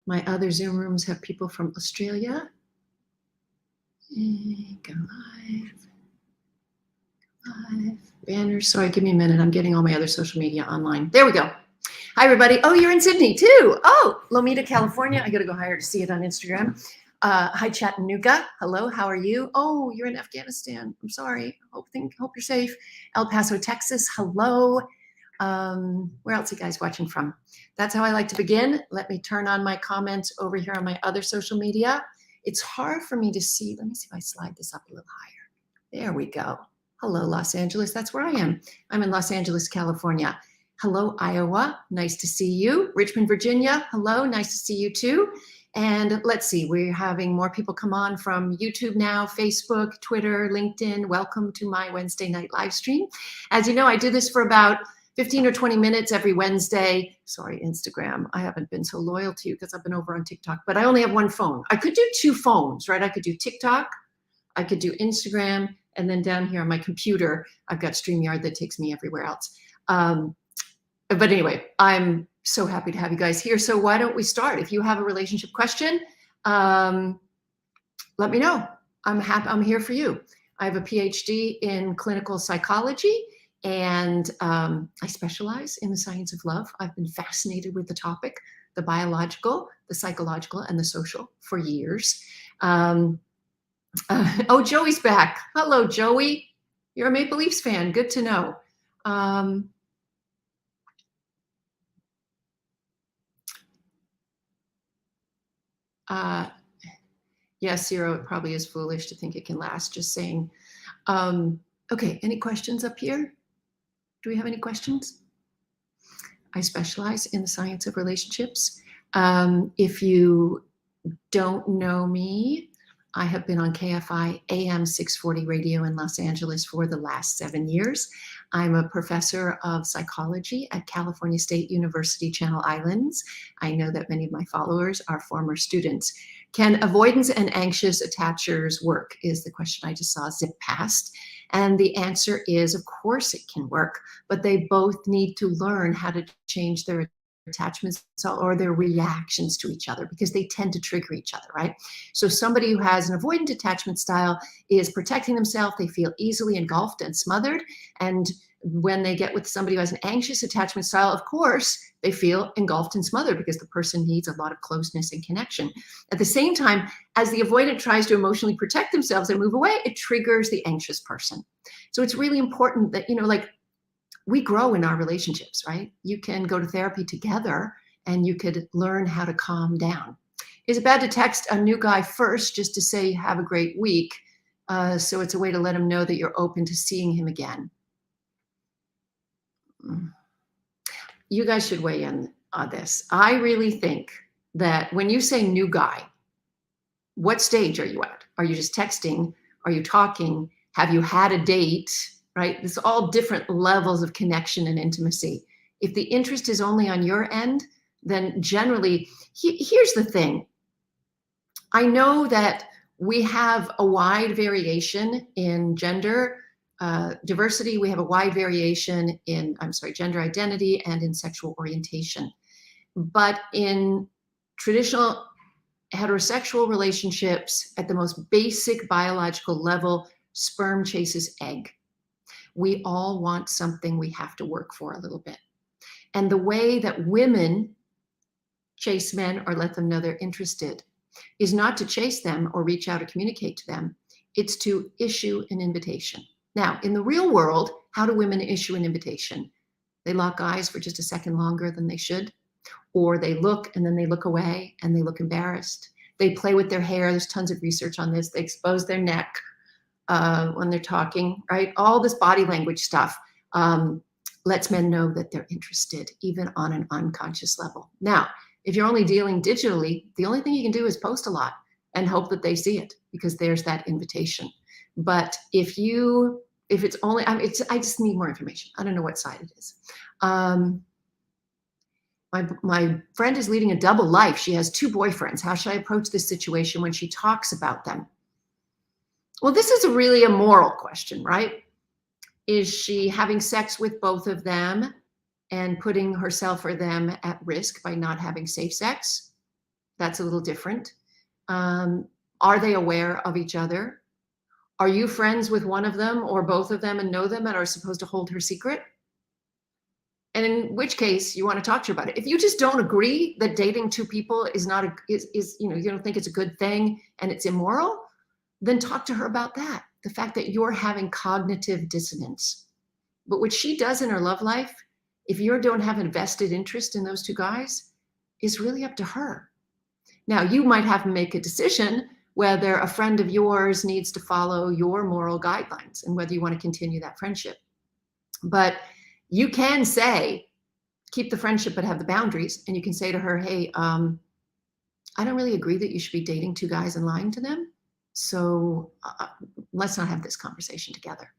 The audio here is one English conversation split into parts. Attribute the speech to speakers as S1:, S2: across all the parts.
S1: My other Zoom rooms have people from Australia. Go live. Banners. Sorry, give me a minute. I'm getting all my other social media online. There we go. Hi, everybody. Oh, you're in Sydney too. Oh, Lomita, California. I got to go higher to see it on Instagram. Hi, Chattanooga. Hello, how are you? Oh, you're in Afghanistan. I'm sorry. Hope you're safe. El Paso, Texas. Hello. Where else are you guys watching from? That's how I like to begin. Let me turn on my comments over here on my other social media. It's hard for me to see. Let me see if I slide this up a little higher. There we go. Hello, Los Angeles. That's where I am. I'm in Los Angeles, California. Hello, Iowa. Nice to see you. Richmond, Virginia. Hello. Nice to see you too. And let's see, we're having more people come on from YouTube now, Facebook, Twitter, LinkedIn. Welcome to my Wednesday night live stream. As you know, I do this for about 15 or 20 minutes every Wednesday. Sorry, Instagram. I haven't been so loyal to you because I've been over on TikTok, but I only have one phone. I could do two phones, right? I could do TikTok, I could do Instagram, and then down here on my computer, I've got StreamYard that takes me everywhere else. But anyway, I'm so happy to have you guys here. So why don't we start? If you have a relationship question, let me know. I'm here for you. I have a PhD in clinical psychology, and I specialize in the science of love. I've been fascinated with the topic, the biological, the psychological, and the social for years. Oh, Joey's back. Hello, Joey. You're a Maple Leafs fan. Good to know. Yes, Zero, it probably is foolish to think it can last. Just saying. Okay, any questions up here? Do we have any questions? I specialize in the science of relationships. If you don't know me, I have been on KFI AM 640 radio in Los Angeles for the last 7 years. I'm a professor of psychology at California State University, Channel Islands. I know that many of my followers are former students. Can avoidance and anxious attachers work is the question I just saw zip past. And the answer is, of course it can work, but they both need to learn how to change their attachments or their reactions to each other, because they tend to trigger each other, right? So somebody who has an avoidant attachment style is protecting themselves. They feel easily engulfed and smothered. And when they get with somebody who has an anxious attachment style, of course, they feel engulfed and smothered because the person needs a lot of closeness and connection. At the same time, as the avoidant tries to emotionally protect themselves and move away, it triggers the anxious person. So it's really important that, like, we grow in our relationships, right? You can go to therapy together and you could learn how to calm down. Is it bad to text a new guy first just to say, have a great week? So it's a way to let him know that you're open to seeing him again. You guys should weigh in on this. I really think that when you say new guy, what stage are you at? Are you just texting? Are you talking? Have you had a date? Right? It's all different levels of connection and intimacy. If the interest is only on your end, then generally, here's the thing. I know that we have a wide variation in gender diversity. We have a wide variation in, gender identity and in sexual orientation. But in traditional heterosexual relationships, at the most basic biological level, sperm chases egg. We all want something we have to work for a little bit. And the way that women chase men or let them know they're interested is not to chase them or reach out or communicate to them. It's to issue an invitation. Now, in the real world, how do women issue an invitation? They lock eyes for just a second longer than they should, or they look and then they look away and they look embarrassed. They play with their hair. There's tons of research on this. They expose their neck when they're talking, right? All this body language stuff lets men know that they're interested, even on an unconscious level. Now, if you're only dealing digitally, the only thing you can do is post a lot and hope that they see it, because there's that invitation. But if it's only, I just need more information. I don't know what side it is. My friend is leading a double life. She has 2 boyfriends. How should I approach this situation when she talks about them? Well, this is really a moral question, right? Is she having sex with both of them and putting herself or them at risk by not having safe sex? That's a little different. Are they aware of each other? Are you friends with one of them or both of them and know them and are supposed to hold her secret? And in which case you want to talk to her about it. If you just don't agree that dating two people is not a, is you don't think it's a good thing and it's immoral, then talk to her about that. The fact that you're having cognitive dissonance. But what she does in her love life, if you don't have a vested interest in those two guys, is really up to her. Now, you might have to make a decision whether a friend of yours needs to follow your moral guidelines and whether you want to continue that friendship. But you can say, keep the friendship, but have the boundaries. And you can say to her, hey, I don't really agree that you should be dating two guys and lying to them. So let's not have this conversation together.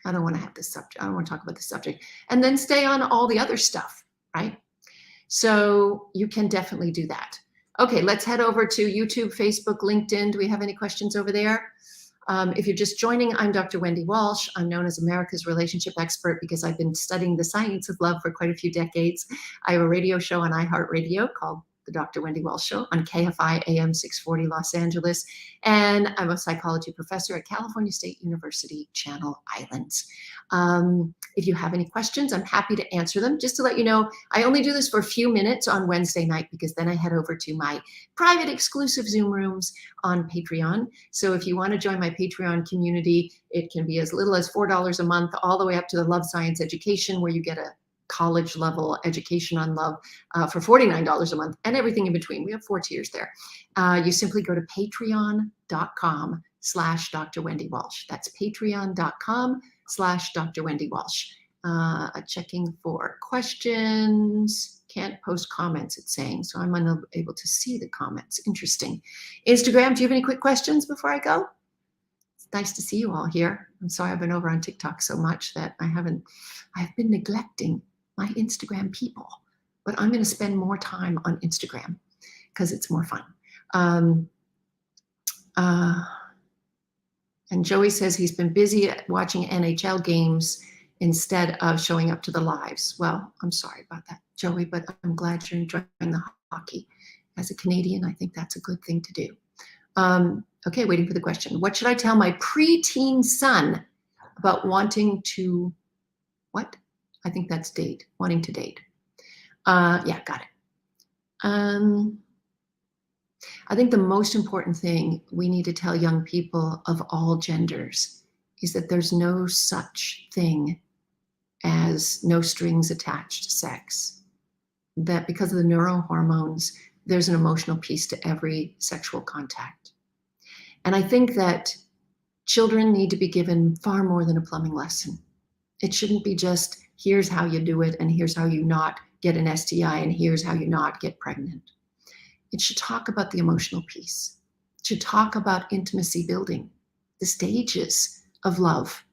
S1: I don't want to have this subject. I don't want to talk about this subject. And then stay on all the other stuff, right? So you can definitely do that. Okay, let's head over to YouTube, Facebook, LinkedIn. Do we have any questions over there? If you're just joining, I'm Dr. Wendy Walsh. I'm known as America's relationship expert because I've been studying the science of love for quite a few decades. I have a radio show on iHeartRadio called The Dr. Wendy Walsh Show on KFI AM 640 Los Angeles. And I'm a psychology professor at California State University, Channel Islands. If you have any questions, I'm happy to answer them. Just to let you know, I only do this for a few minutes on Wednesday night because then I head over to my private exclusive Zoom rooms on Patreon. So if you want to join my Patreon community, it can be as little as $4 a month, all the way up to the Love Science Education, where you get a college level education on love for $49 a month and everything in between. We have 4 tiers there. You simply go to patreon.com/Dr. Wendy Walsh. That's patreon.com/Dr. Wendy Walsh. Checking for questions. Can't post comments, it's saying, so I'm unable to see the comments. Interesting. Instagram, do you have any quick questions before I go? It's nice to see you all here. I'm sorry I've been over on TikTok so much that I've been neglecting my Instagram people, but I'm going to spend more time on Instagram because it's more fun. And Joey says he's been busy watching NHL games instead of showing up to the lives. Well, I'm sorry about that, Joey, but I'm glad you're enjoying the hockey. As a Canadian, I think that's a good thing to do. Okay, waiting for the question. What should I tell my preteen son about wanting to, what? I think that's date, wanting to date. Yeah, got it. I think the most important thing we need to tell young people of all genders is that there's no such thing as no strings attached sex. That because of the neurohormones, there's an emotional piece to every sexual contact. And I think that children need to be given far more than a plumbing lesson. It shouldn't be just, here's how you do it, and here's how you not get an STI, and here's how you not get pregnant. It should talk about the emotional piece. It should talk about intimacy building, the stages of love.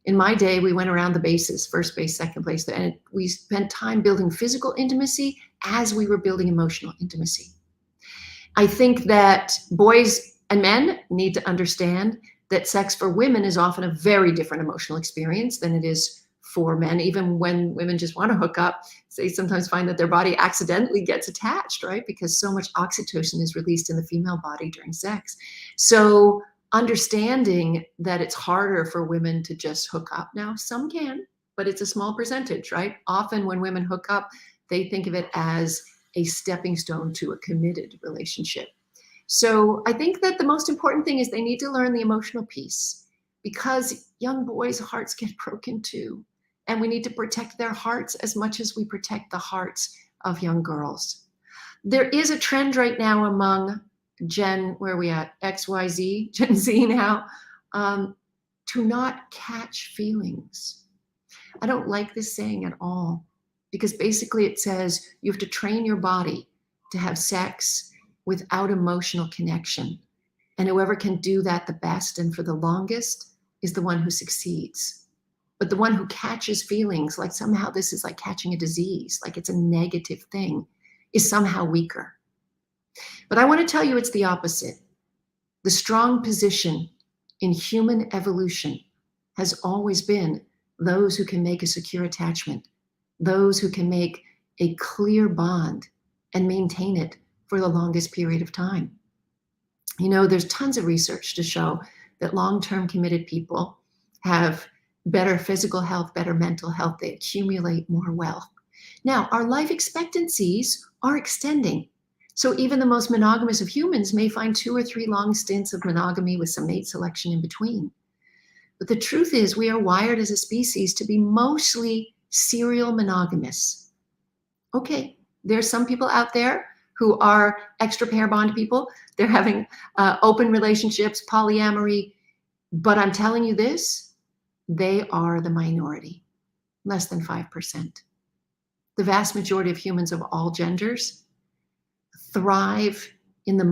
S1: In my day, we went around the bases, first base, second base, and we spent time building physical intimacy as we were building emotional intimacy. I think that boys and men need to understand that sex for women is often a very different emotional experience than it is for men. Even when women just want to hook up, they sometimes find that their body accidentally gets attached, right? Because so much oxytocin is released in the female body during sex. So understanding that it's harder for women to just hook up. Now, some can, but it's a small percentage, right? Often when women hook up, they think of it as a stepping stone to a committed relationship. So I think that the most important thing is they need to learn the emotional piece, because young boys' hearts get broken too. And we need to protect their hearts as much as we protect the hearts of young girls. There is a trend right now among where are we at? XYZ, Gen Z now, to not catch feelings. I don't like this saying at all, because basically it says you have to train your body to have sex without emotional connection. And whoever can do that the best and for the longest is the one who succeeds. But the one who catches feelings, like somehow this is like catching a disease, like it's a negative thing, is somehow weaker. But I want to tell you it's the opposite. The strong position in human evolution has always been those who can make a secure attachment, those who can make a clear bond and maintain it for the longest period of time. You know, there's tons of research to show that long-term committed people have better physical health, better mental health. They accumulate more wealth. Now, our life expectancies are extending. So even the most monogamous of humans may find 2 or 3 long stints of monogamy with some mate selection in between. But the truth is, we are wired as a species to be mostly serial monogamous. Okay, there's some people out there who are extra pair bond people. They're having open relationships, polyamory. But I'm telling you this, they are the minority, less than 5%. The vast majority of humans of all genders thrive in the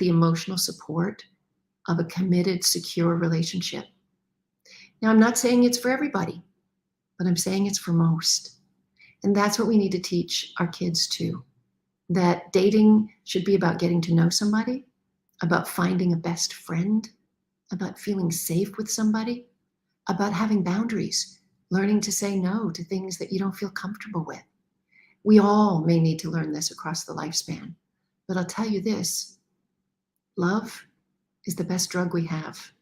S1: emotional support of a committed, secure relationship. Now, I'm not saying it's for everybody, but I'm saying it's for most. And that's what we need to teach our kids too, that dating should be about getting to know somebody, about finding a best friend, about feeling safe with somebody, about having boundaries, learning to say no to things that you don't feel comfortable with. We all may need to learn this across the lifespan, but I'll tell you this, love is the best drug we have.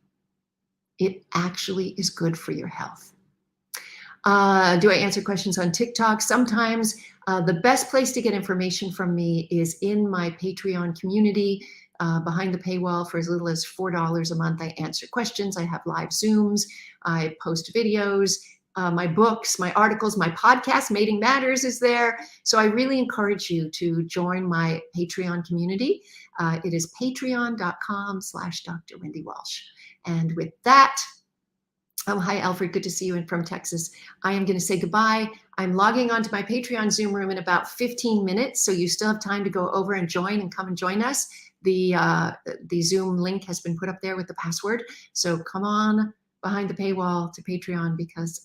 S1: It actually is good for your health. Do I answer questions on TikTok? Sometimes. The best place to get information from me is in my Patreon community. Behind the paywall for as little as $4 a month. I answer questions. I have live Zooms. I post videos. My books, my articles, my podcast, Mating Matters, is there. So I really encourage you to join my Patreon community. It is patreon.com/Dr. Wendy Walsh. And with that, oh, hi, Alfred. Good to see you from Texas. I am going to say goodbye. I'm logging onto my Patreon Zoom room in about 15 minutes, so you still have time to go over and join and come and join us. The Zoom link has been put up there with the password. So come on behind the paywall to Patreon because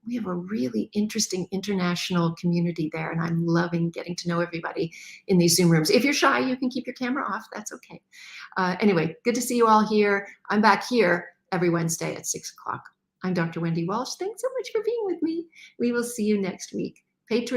S1: we have a really interesting international community there, and I'm loving getting to know everybody in these Zoom rooms. If you're shy, you can keep your camera off. That's okay. Anyway, good to see you all here. I'm back here every Wednesday at 6 o'clock. I'm Dr. Wendy Walsh. Thanks so much for being with me. We will see you next week. Patreon.